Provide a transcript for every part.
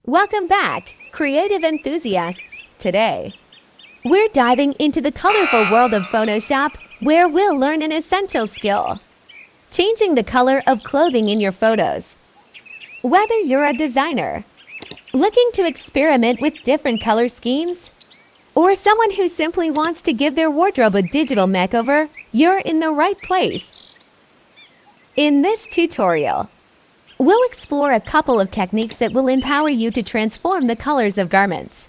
Welcome back, creative enthusiasts. Today, we're diving into the colorful world of Photoshop, where we'll learn an essential skill: changing the color of clothing in your photos. Whether you're a designer looking to experiment with different color schemes, or someone who simply wants to give their wardrobe a digital makeover, you're in the right place. In this tutorial, we'll explore a couple of techniques that will empower you to transform the colors of garments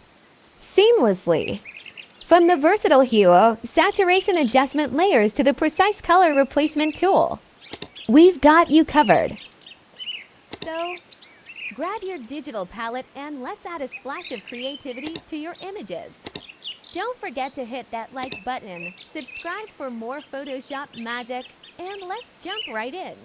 seamlessly. From the versatile hue saturation adjustment layers to the precise color replacement tool, we've got you covered. So, grab your digital palette and let's add a splash of creativity to your images. Don't forget to hit that like button, subscribe for more Photoshop magic, and let's jump right in.